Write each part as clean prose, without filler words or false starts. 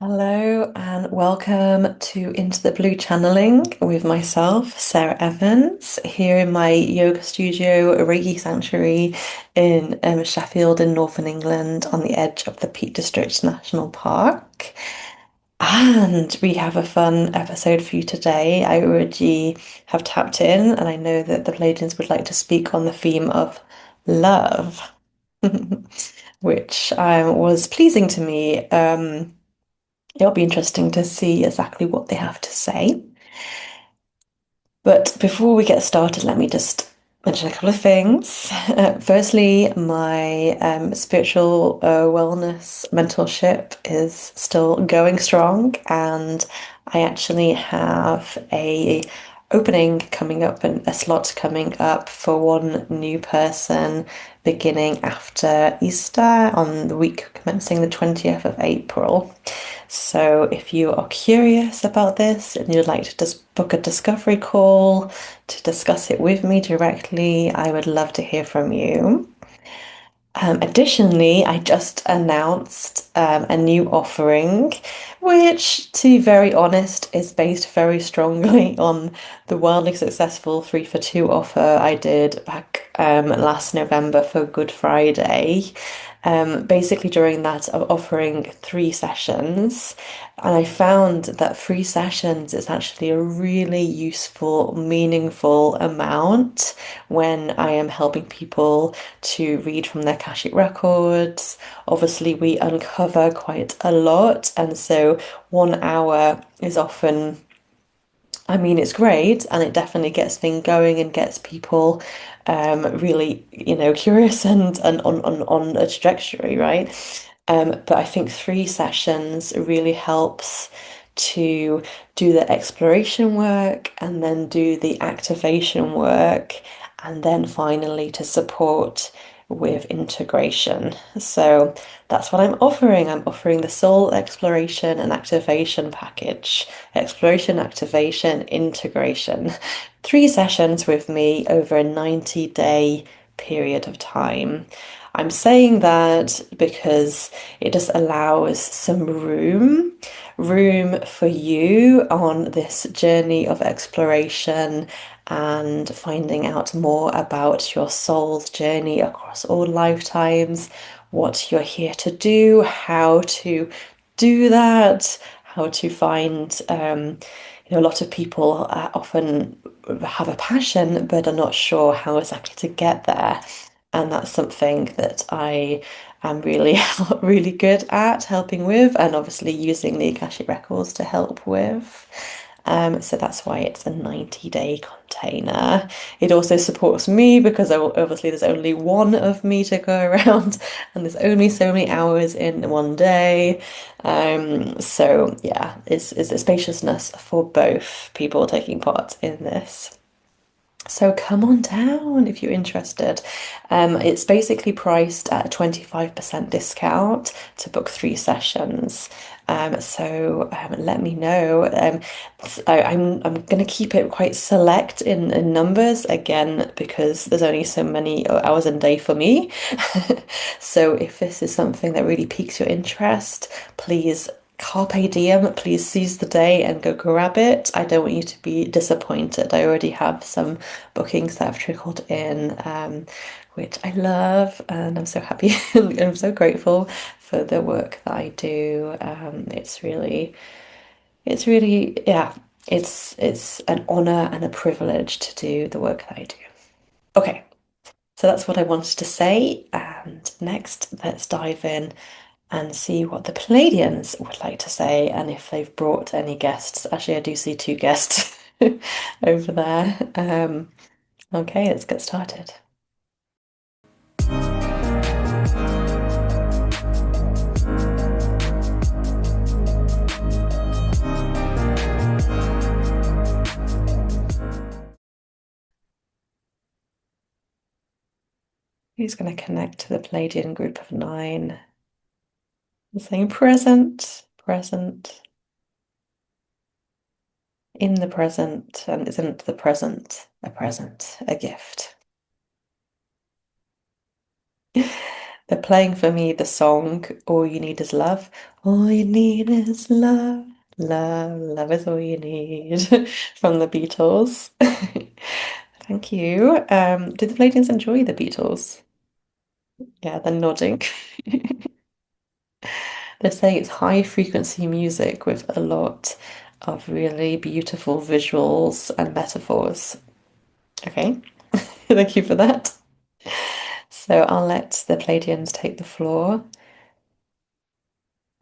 Hello and welcome to Into the Blue Channeling with myself, Sarah Evans, here in my yoga studio, Reiki Sanctuary in Sheffield in Northern England on the edge of the Peak District National Park. And we have a fun episode for you today. I already have tapped in, and I know that the Pleiadians would like to speak on the theme of love, which was pleasing to me. It'll be interesting to see exactly what they have to say. But before we get started, let me just mention a couple of things. Firstly, my spiritual wellness mentorship is still going strong, and I actually have a opening coming up and a slot coming up for one new person beginning after Easter on the week commencing the 20th of April. So if you are curious about this and you'd like to just book a discovery call to discuss it with me directly, I would love to hear from you. Additionally, I just announced a new offering, which, to be very honest, is based very strongly on the wildly successful 3 for 2 offer I did back last November for Good Friday. Basically, during that, I'm offering 3 sessions, and I found that 3 sessions is actually a really useful, meaningful amount when I am helping people to read from their Akashic records. Obviously, we uncover quite a lot, and so 1 hour is often, I mean, it's great and it definitely gets things going and gets people really, curious and on a trajectory, right? But I think 3 sessions really helps to do the exploration work and then do the activation work and then finally to support with integration. So that's what I'm offering. I'm offering the soul exploration and activation package. Exploration, activation, integration. 3 sessions with me over a 90-day period of time. I'm saying that because it just allows some room for you on this journey of exploration and finding out more about your soul's journey across all lifetimes, what you're here to do, how to do that, how to find, a lot of people often have a passion but are not sure how exactly to get there. And that's something that I am really, really good at helping with, and obviously using the Akashic records to help with. So that's why it's a 90-day container. It also supports me because obviously there's only one of me to go around, and there's only so many hours in one day. So yeah, it's a spaciousness for both people taking part in this. So come on down if you're interested. It's basically priced at a 25% discount to book 3 sessions. Let me know. I'm going to keep it quite select in numbers again because there's only so many hours in a day for me. So if this is something that really piques your interest, please carpe diem, please seize the day and go grab it. I don't want you to be disappointed. I already have some bookings that have trickled in, which I love, and I'm so happy and I'm so grateful for the work that I do. Yeah, it's an honor and a privilege to do the work that I do. Okay, so that's what I wanted to say, and next let's dive in and see what the Pleiadians would like to say and if they've brought any guests. Actually, I do see 2 guests over there. Okay, let's get started. Who's going to connect to the Pleiadian group of 9? Saying present, present, in the present, and isn't the present, a gift? They're playing for me the song All You Need Is Love. All you need is love. Love, love is all you need from the Beatles. Thank you. Did the Pleiadians enjoy the Beatles? Yeah, they're nodding. They're saying it's high frequency music with a lot of really beautiful visuals and metaphors. Okay, thank you for that. So I'll let the Pleiadians take the floor.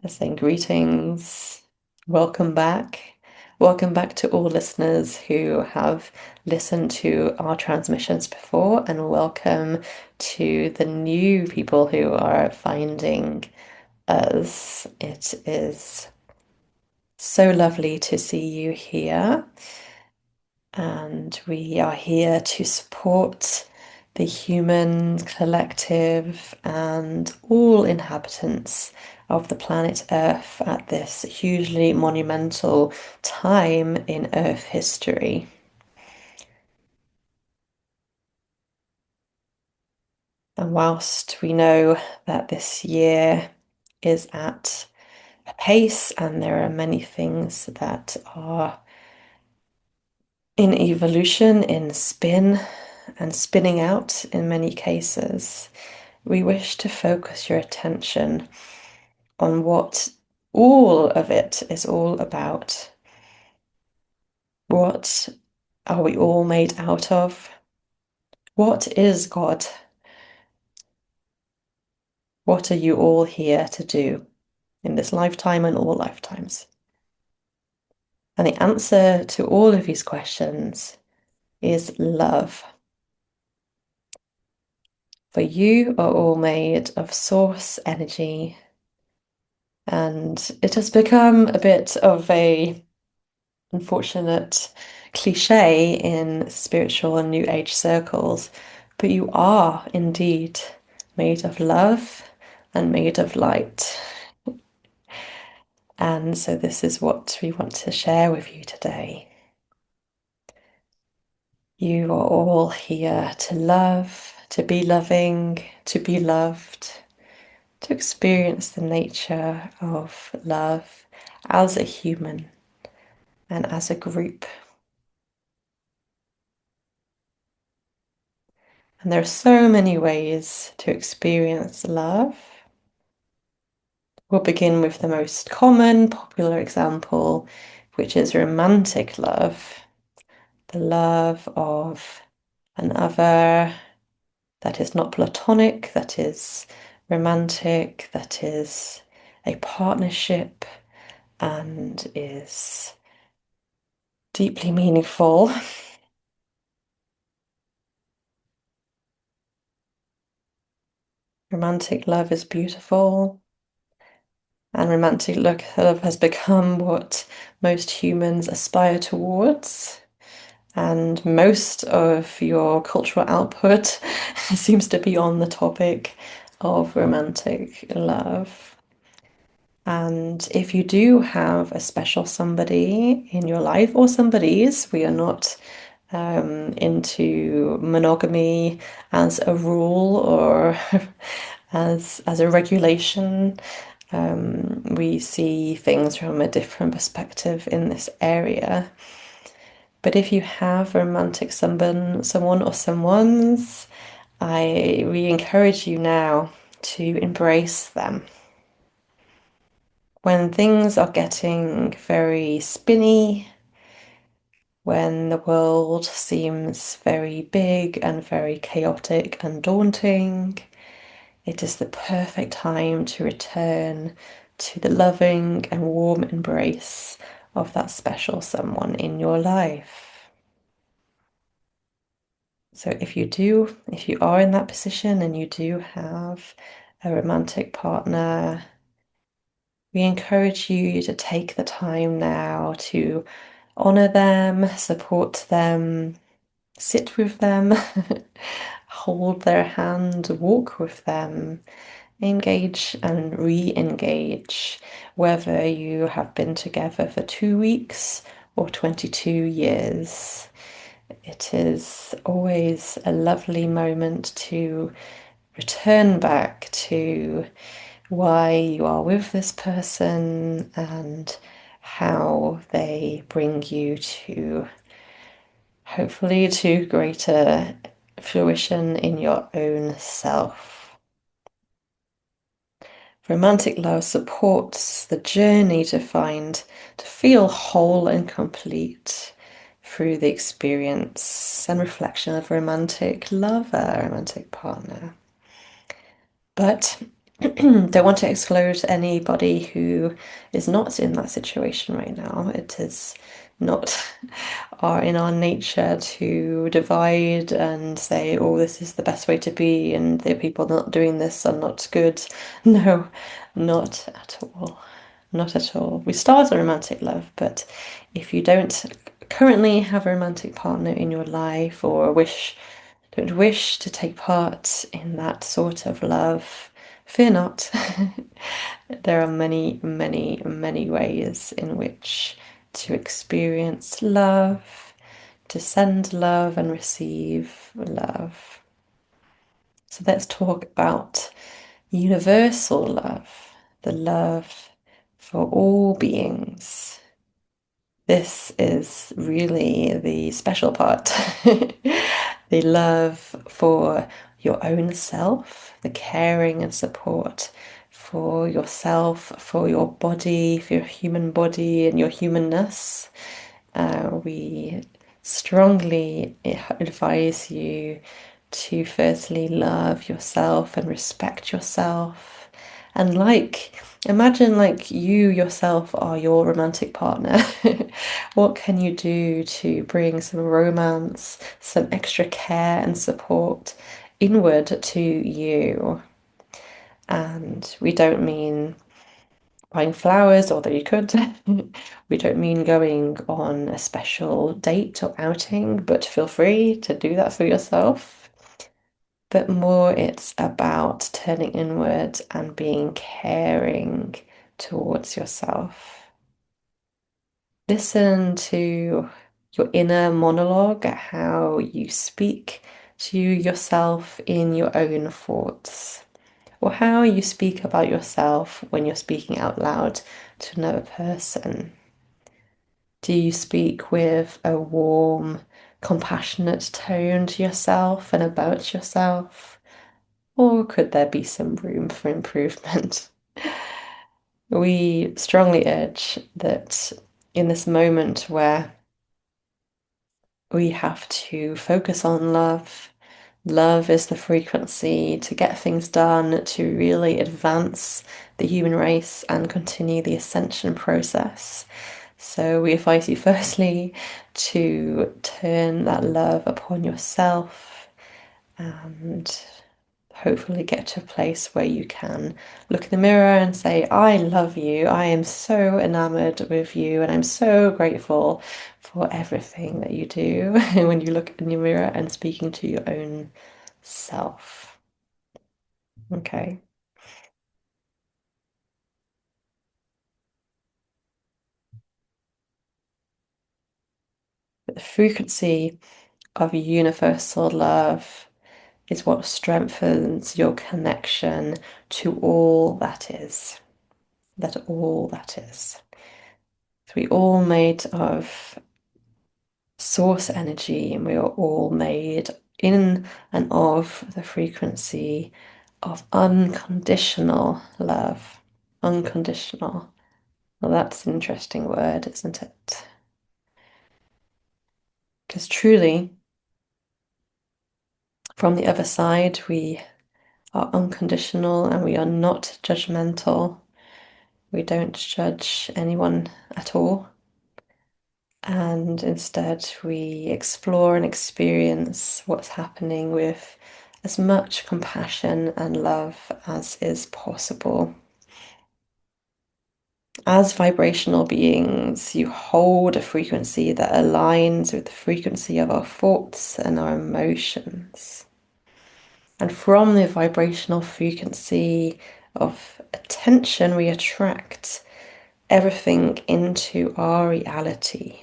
They're saying greetings, welcome back. Welcome back to all listeners who have listened to our transmissions before, and welcome to the new people who are finding us. It is so lovely to see you here, and we are here to support the human collective and all inhabitants of the planet Earth at this hugely monumental time in Earth history. And whilst we know that this year is at a pace and there are many things that are in evolution, in spin, and spinning out in many cases, we wish to focus your attention on what all of it is all about. What are we all made out of? What is God? What are you all here to do in this lifetime and all lifetimes? And the answer to all of these questions is love. For you are all made of source energy, and it has become a bit of a unfortunate cliche in spiritual and new age circles, but you are indeed made of love and made of light. And so this is what we want to share with you today. You are all here to love, to be loving, to be loved, to experience the nature of love as a human and as a group. And there are so many ways to experience love. We'll begin with the most common, popular example, which is romantic love. The love of an other that is not platonic, that is romantic, that is a partnership and is deeply meaningful. Romantic love is beautiful, and romantic love has become what most humans aspire towards. And most of your cultural output seems to be on the topic of romantic love. And if you do have a special somebody in your life, or somebodies, we are not into monogamy as a rule or as a regulation. We see things from a different perspective in this area. But if you have a romantic someone or someones, we encourage you now to embrace them. When things are getting very spinny, when the world seems very big and very chaotic and daunting, it is the perfect time to return to the loving and warm embrace of that special someone in your life. So if you are in that position and you do have a romantic partner, we encourage you to take the time now to honor them, support them, sit with them, hold their hand, walk with them, engage and re-engage, whether you have been together for 2 weeks or 22 years. It is always a lovely moment to return back to why you are with this person and how they bring you to hopefully to greater fruition in your own self. Romantic love supports the journey to feel whole and complete through the experience and reflection of romantic lover, romantic partner. But don't want to exclude anybody who is not in that situation right now. It is not in our nature to divide and say, oh, this is the best way to be, and the people not doing this are not good. No, not at all. Not at all. We start a romantic love, but if you don't currently have a romantic partner in your life or don't wish to take part in that sort of love, fear not. There are many, many, many ways in which to experience love, to send love and receive love. So let's talk about universal love, the love for all beings. This is really the special part. The love for your own self, the caring and support for yourself, for your body, for your human body and your humanness. We strongly advise you to firstly love yourself and respect yourself. And imagine like you yourself are your romantic partner. What can you do to bring some romance, some extra care and support inward to you? And we don't mean buying flowers, although you could. We don't mean going on a special date or outing, but feel free to do that for yourself. But more it's about turning inward and being caring towards yourself. Listen to your inner monologue, how you speak to yourself in your own thoughts, or how you speak about yourself when you're speaking out loud to another person. Do you speak with a warm, compassionate tone to yourself and about yourself? Or could there be some room for improvement? We strongly urge that in this moment where we have to focus on love, love is the frequency to get things done, to really advance the human race and continue the ascension process. So we advise you firstly to turn that love upon yourself and hopefully get to a place where you can look in the mirror and say, I love you. I am so enamored with you, and I'm so grateful for everything that you do when you look in your mirror and speaking to your own self. Okay. But the frequency of universal love is what strengthens your connection to all that is. That all that is. So we all made of source energy, and we are all made in and of the frequency of unconditional love. Unconditional. Well, that's an interesting word, isn't it? Because truly, from the other side, we are unconditional and we are not judgmental. We don't judge anyone at all. And instead, we explore and experience what's happening with as much compassion and love as is possible. As vibrational beings, you hold a frequency that aligns with the frequency of our thoughts and our emotions. And from the vibrational frequency of attention, we attract everything into our reality.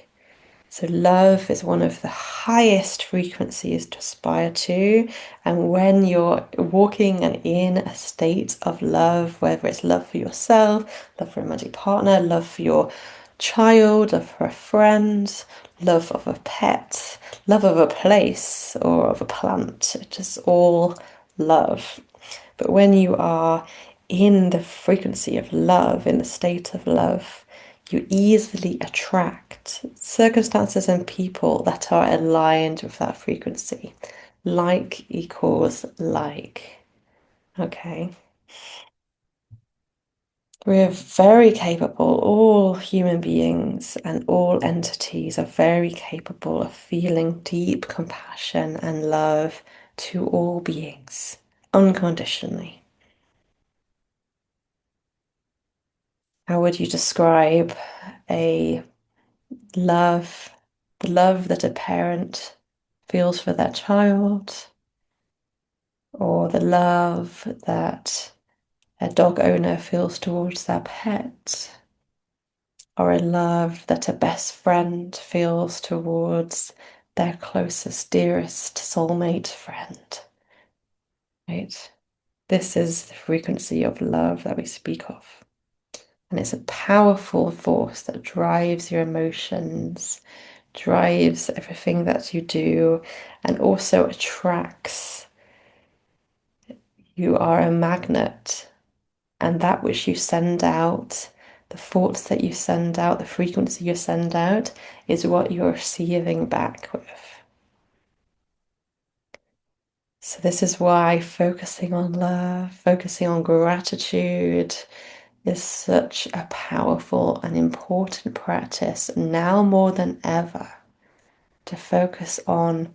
So love is one of the highest frequencies to aspire to. And when you're walking and in a state of love, whether it's love for yourself, love for a romantic partner, love for your child, love for a friend, love of a pet, love of a place or of a plant, it's just all love. But when you are in the frequency of love, in the state of love, you easily attract circumstances and people that are aligned with that frequency. Like equals like. Okay. We're very capable, all human beings and all entities are very capable of feeling deep compassion and love to all beings unconditionally. How would you describe a love, the love that a parent feels for their child, or the love that a dog owner feels towards their pet, or a love that a best friend feels towards their closest, dearest soulmate friend, right? This is the frequency of love that we speak of. And it's a powerful force that drives your emotions, drives everything that you do, and also attracts. You are a magnet, and that which you send out, the thoughts that you send out, the frequency you send out, is what you're receiving back with. So, this is why focusing on love, focusing on gratitude is such a powerful and important practice now more than ever, to focus on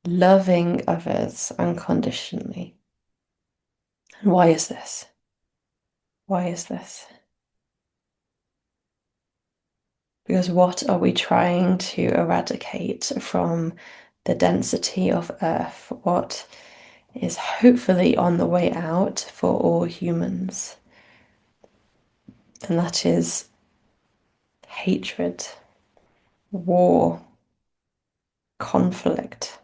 loving others unconditionally. And why is this? Why is this? Because what are we trying to eradicate from the density of Earth? What is hopefully on the way out for all humans? And that is hatred, war, conflict.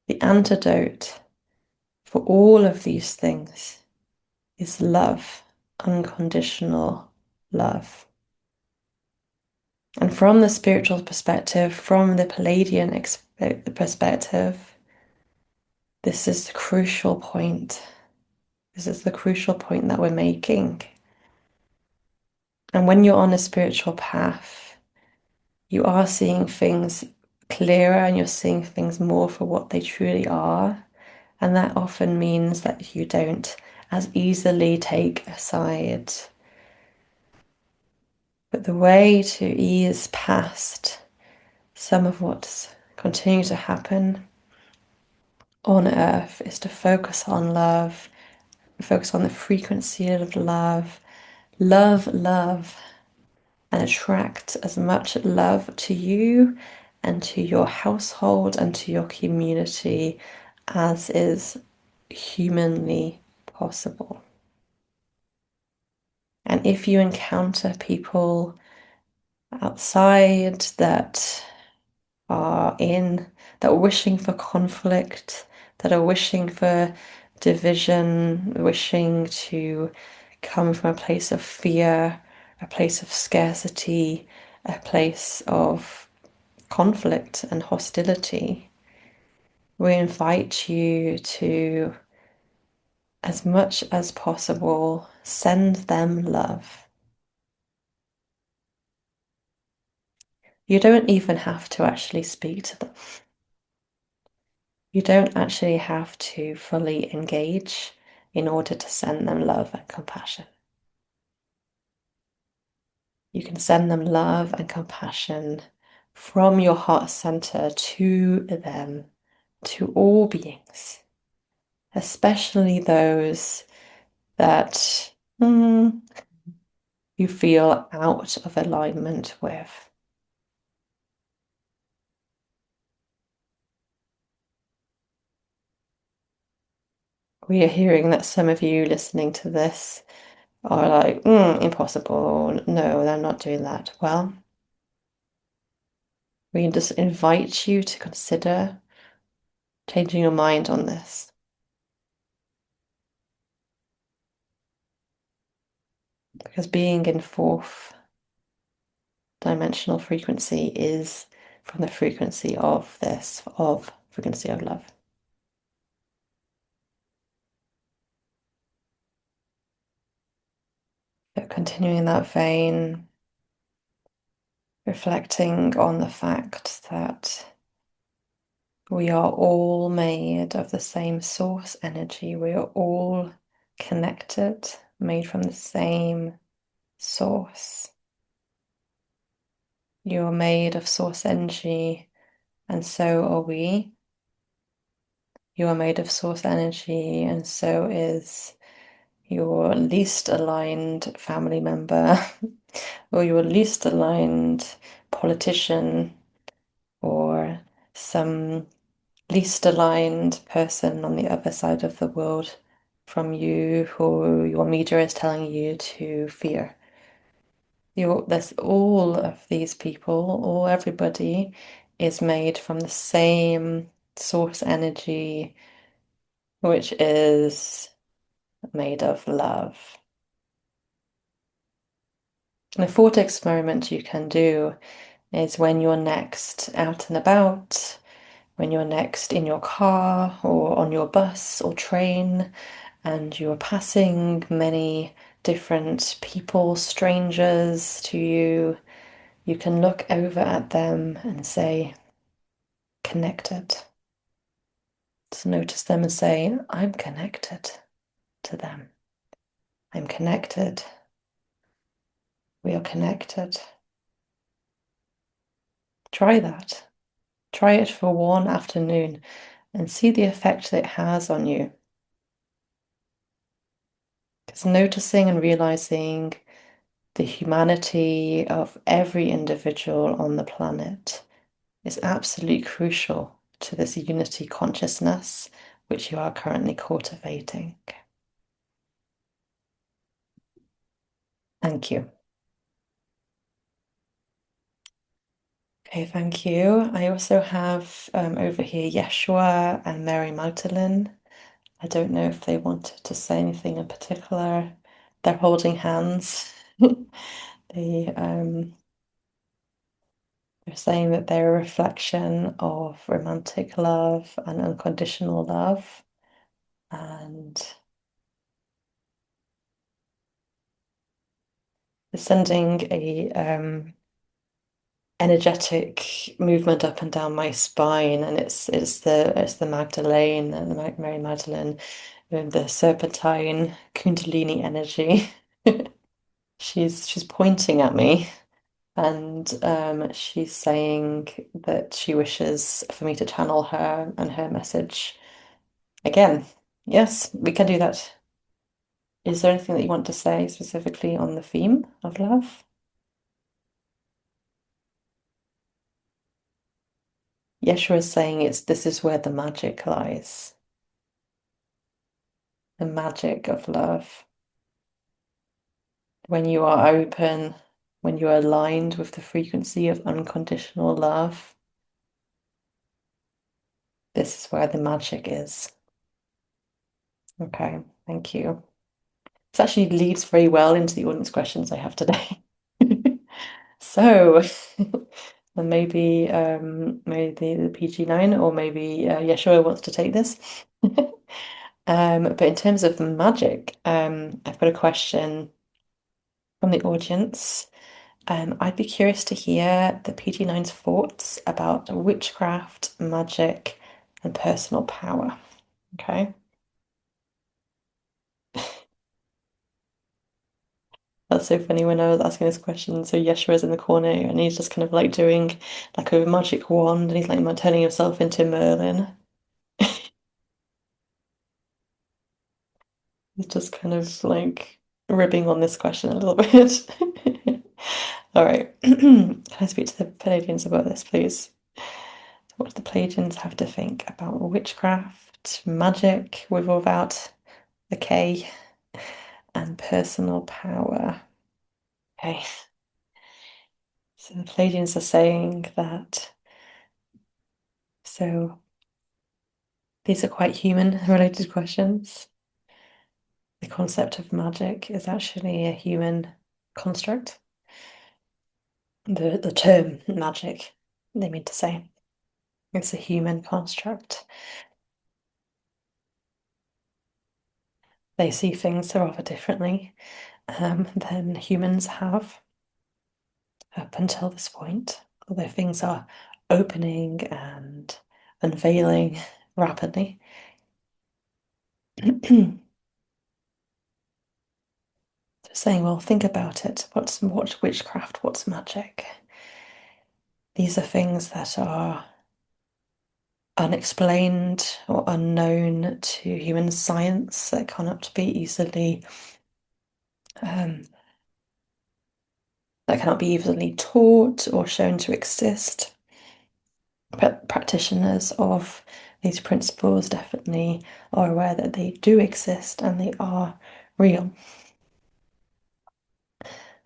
The antidote for all of these things is love, unconditional love. And from the spiritual perspective, from the Pleiadian perspective, this is the crucial point. This is the crucial point that we're making. And when you're on a spiritual path, you are seeing things clearer and you're seeing things more for what they truly are. And that often means that you don't as easily take a side. But the way to ease past some of what's continuing to happen on Earth is to focus on love, focus on the frequency of love, love, and attract as much love to you and to your household and to your community as is humanly possible. And if you encounter people outside that are wishing for conflict, that are wishing for division, wishing to come from a place of fear, a place of scarcity, a place of conflict and hostility, we invite you to, as much as possible, send them love. You don't even have to actually speak to them. You don't actually have to fully engage in order to send them love and compassion. You can send them love and compassion from your heart center to them, to all beings, especially those that you feel out of alignment with. We are hearing that some of you listening to this are like, impossible. No, I'm not doing that. Well, we can just invite you to consider changing your mind on this. Because being in fourth dimensional frequency is from the frequency of this, of frequency of love. But continuing in that vein, reflecting on the fact that we are all made of the same source energy. We are all connected, made from the same source. You are made of source energy, and so are we. You are made of source energy, and so is your least aligned family member or your least aligned politician or some least aligned person on the other side of the world from you who your media is telling you to fear. There's all of these people, or everybody is made from the same source energy, which is made of love. And a thought experiment you can do is when you're next out and about, when you're next in your car or on your bus or train, and you're passing many different people, strangers to you, you can look over at them and say, connected. Just notice them and say, I'm connected to them. I'm connected. We are connected. Try that. Try it for one afternoon and see the effect that it has on you. Because noticing and realizing the humanity of every individual on the planet is absolutely crucial to this unity consciousness which you are currently cultivating. Thank you. Okay, thank you. I also have over here Yeshua and Mary Magdalene. I don't know if they wanted to say anything in particular. They're holding hands. They they're saying that they're a reflection of romantic love and unconditional love. And they're sending a energetic movement up and down my spine, and it's the Magdalene and the Mary Magdalene, the serpentine Kundalini energy. She's pointing at me, and she's saying that she wishes for me to channel her and her message again. Yes, we can do that. Is there anything that you want to say specifically on the theme of love? Yeshua is saying this is where the magic lies. The magic of love. When you are open, when you are aligned with the frequency of unconditional love, this is where the magic is. Okay, thank you. This actually leads very well into the audience questions I have today. So, and maybe the PG9 or maybe Yeshua wants to take this. But in terms of magic, I've got a question from the audience. I'd be curious to hear the PG9's thoughts about witchcraft, magic, and personal power. Okay. That's so funny when I was asking this question. So Yeshua's in the corner and he's just kind of like doing like a magic wand and he's like turning himself into Merlin. He's just kind of like ribbing on this question a little bit. All right. Can I speak to the Pleiadians about this, please? What do the Pleiadians have to think about witchcraft, magic with or without the K, and personal power. Okay, so the Pleiadians are saying that, so these are quite human related questions. The concept of magic is actually a human construct. The term magic, they mean to say, it's a human construct. They see things rather differently than humans have up until this point, although things are opening and unveiling rapidly. Saying, well, think about it. What's witchcraft? What's magic? These are things that are unexplained or unknown to human science that cannot be easily um, taught or shown to exist. But practitioners of these principles definitely are aware that they do exist and they are real.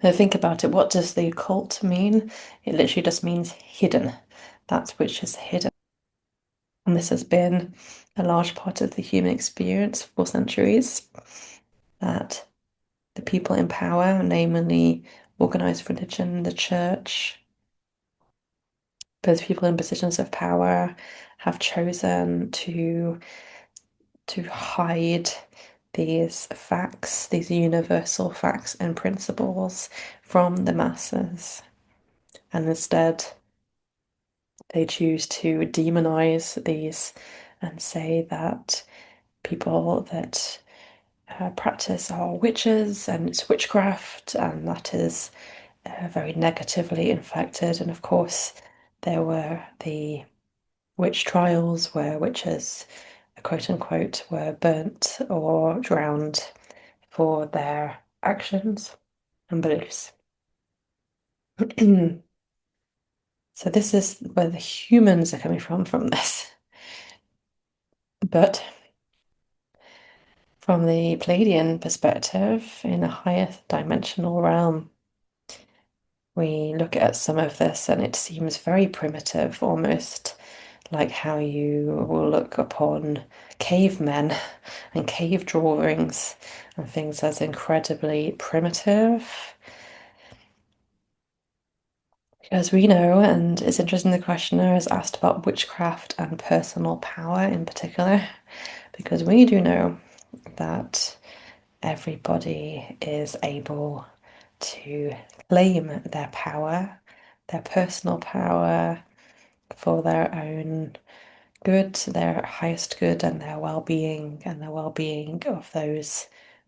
Now think about it, what does the occult mean? It literally just means hidden, that which is hidden. And this has been a large part of the human experience for centuries, that the people in power, namely organized religion, the church, those people in positions of power have chosen to hide these facts, these universal facts and principles from the masses. And instead, they choose to demonize these and say that people that practice are witches and it's witchcraft, and that is very negatively inflected. And of course, there were the witch trials where witches, quote unquote, were burnt or drowned for their actions and beliefs. So this is where the humans are coming from this. But from the Pleiadian perspective, in a higher dimensional realm, we look at some of this and it seems very primitive, almost like how you will look upon cavemen and cave drawings and things as incredibly primitive. As we know, and it's interesting, the questioner has asked about witchcraft and personal power in particular, because we do know that everybody is able to claim their power, their personal power, for their own good, their highest good, and their well-being, and the well-being of those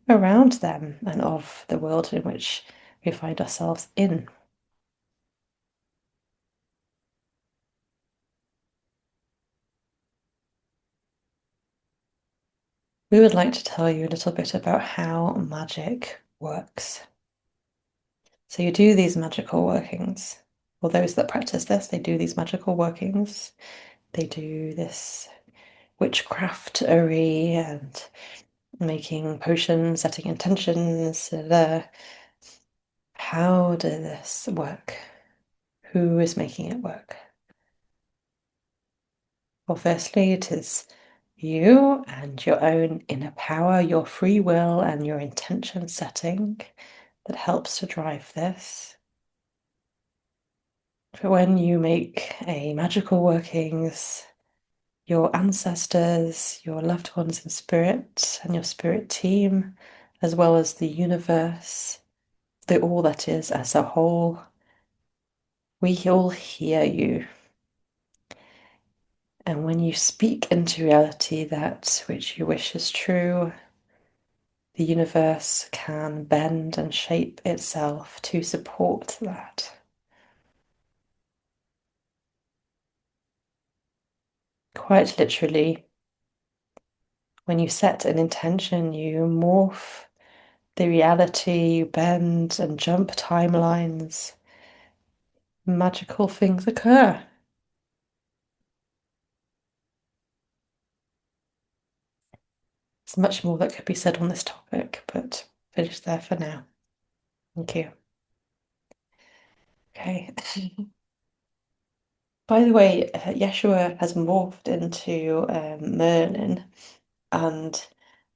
around them and of the world in which we find ourselves in. We would like to tell you a little bit about how magic works. So you do these magical workings. For those that practice this, they do these magical workings. They do this witchcraftery and making potions, setting intentions. How does this work? Who is making it work? Well, firstly, it is you and your own inner power, your free will, and your intention setting that helps to drive this. But when you make a magical workings, your ancestors, your loved ones in spirit, and your spirit team, as well as the universe, the all that is as a whole, we all hear you. And when you speak into reality that which you wish is true, the universe can bend and shape itself to support that. Quite literally, when you set an intention, you morph the reality, you bend and jump timelines. Magical things occur. There's much more that could be said on this topic, but finish there for now. Thank you. Okay. By the way, Yeshua has morphed into Merlin, and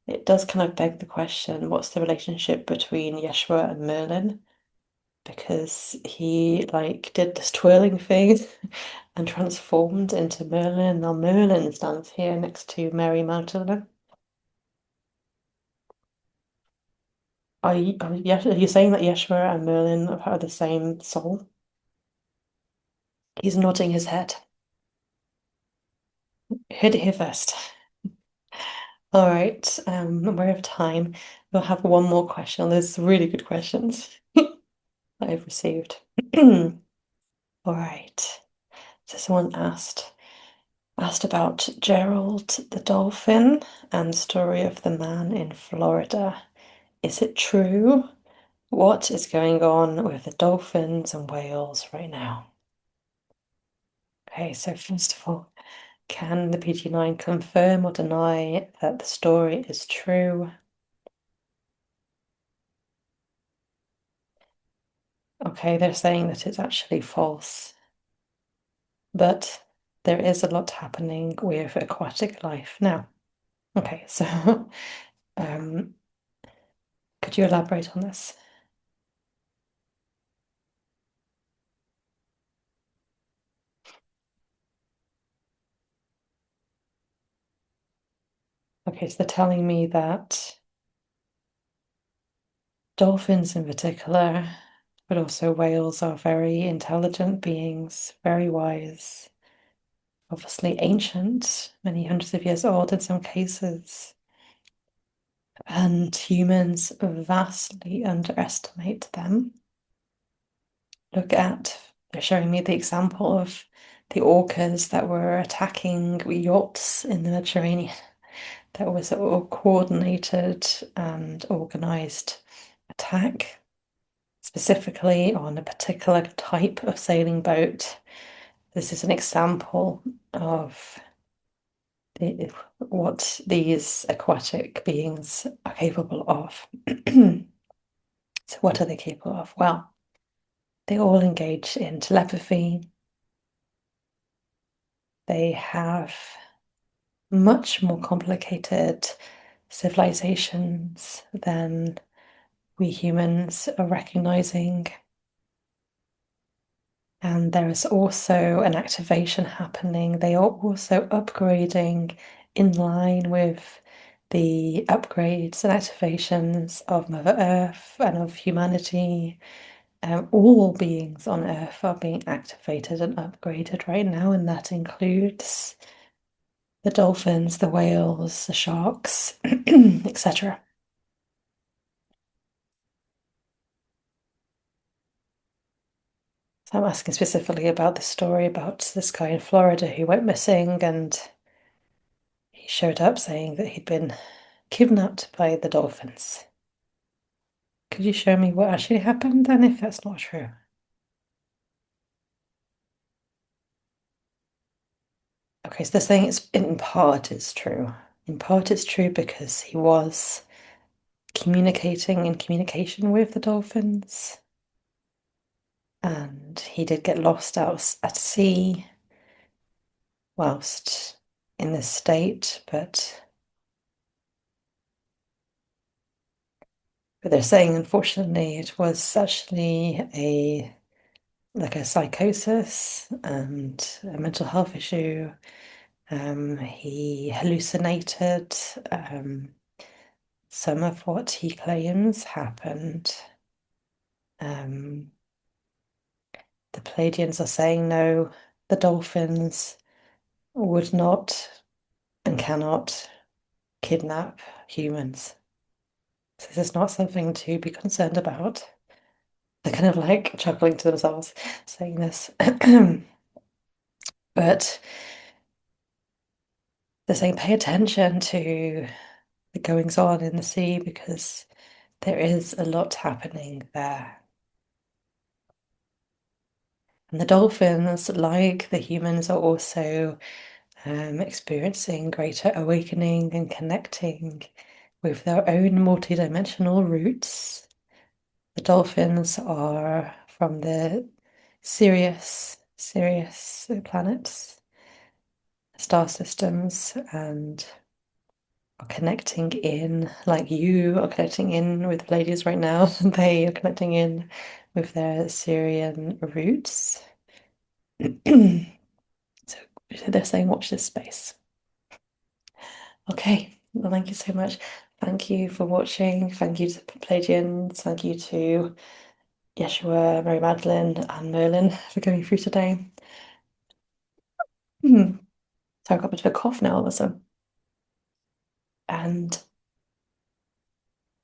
it does kind of beg the question, what's the relationship between Yeshua and Merlin? Because he like did this twirling thing and transformed into Merlin. Now Merlin stands here next to Mary Magdalene. Are you saying that Yeshua and Merlin are part of the same soul? He's nodding his head. Heard it here first. All right, we're of time. We'll have one more question. There's really good questions that I've received. All right. So someone asked about Gerald the dolphin and story of the man in Florida. Is it true? What is going on with the dolphins and whales right now? Okay, so first of all, can the PG9 confirm or deny that the story is true? Okay, they're saying that it's actually false, but there is a lot happening with aquatic life now. Okay, so um, could you elaborate on this? Okay, so they're telling me that dolphins in particular, but also whales are very intelligent beings, very wise, obviously ancient, many hundreds of years old in some cases. And humans vastly underestimate them. They're showing me the example of the orcas that were attacking yachts in the Mediterranean. That was a coordinated and organized attack, specifically on a particular type of sailing boat. This is an example of what these aquatic beings are capable of. So, what are they capable of? Well, they all engage in telepathy. They have much more complicated civilizations than we humans are recognizing. And there is also an activation happening. They are also upgrading in line with the upgrades and activations of Mother Earth and of humanity. All beings on Earth are being activated and upgraded right now, and that includes the dolphins, the whales, the sharks, etc. So I'm asking specifically about the story about this guy in Florida who went missing, and he showed up saying that he'd been kidnapped by the dolphins. Could you show me what actually happened then, if that's not true? Okay, so they're saying it's in part it's true. In part it's true because he was communicating in communication with the dolphins, and he did get lost out at sea whilst in this state, but they're saying unfortunately it was actually a like a psychosis and a mental health issue. He hallucinated some of what he claims happened. Um, the Pleiadians are saying no, the dolphins would not and cannot kidnap humans. So this is not something to be concerned about. They're kind of like chuckling to themselves saying this. But they're saying pay attention to the goings on in the sea because there is a lot happening there. And the dolphins, like the humans, are also experiencing greater awakening and connecting with their own multi-dimensional roots. The dolphins are from the Sirius planets, star systems, and are connecting in, like you are connecting in with the Pleiadians right now. They are connecting in with their Syrian roots. So they're saying, watch this space. Okay, well, thank you so much. Thank you for watching. Thank you to the Pleiadians. Thank you to Yeshua, Mary Magdalene, and Merlin for going through today. So I've got a bit of a cough now all of a sudden. And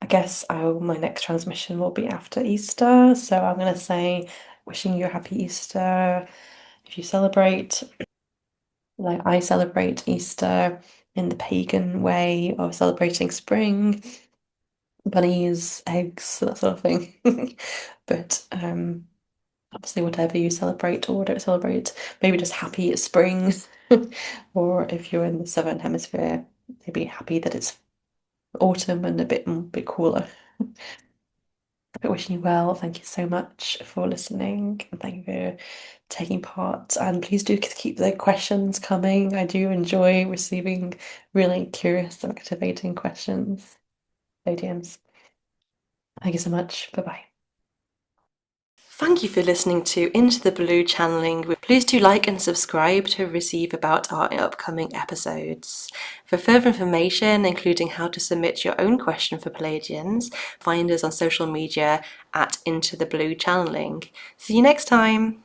I guess my next transmission will be after Easter. So I'm going to say, wishing you a happy Easter if you celebrate. Like I celebrate Easter in the pagan way of celebrating spring, bunnies, eggs, that sort of thing. But obviously, whatever you celebrate or don't celebrate, maybe just happy it's spring. Or if you're in the southern hemisphere, maybe happy that it's autumn and a bit cooler. But wishing you well. Thank you so much for listening and thank you for taking part. And please do keep the questions coming. I do enjoy receiving really curious and activating questions. Pleiadians. Thank you so much. Bye bye. Thank you for listening to Into the Blue channeling. Please do like and subscribe to receive about our upcoming episodes. For further information, including how to submit your own question for Pleiadians, find us on social media at Into the Blue channeling. See you next time.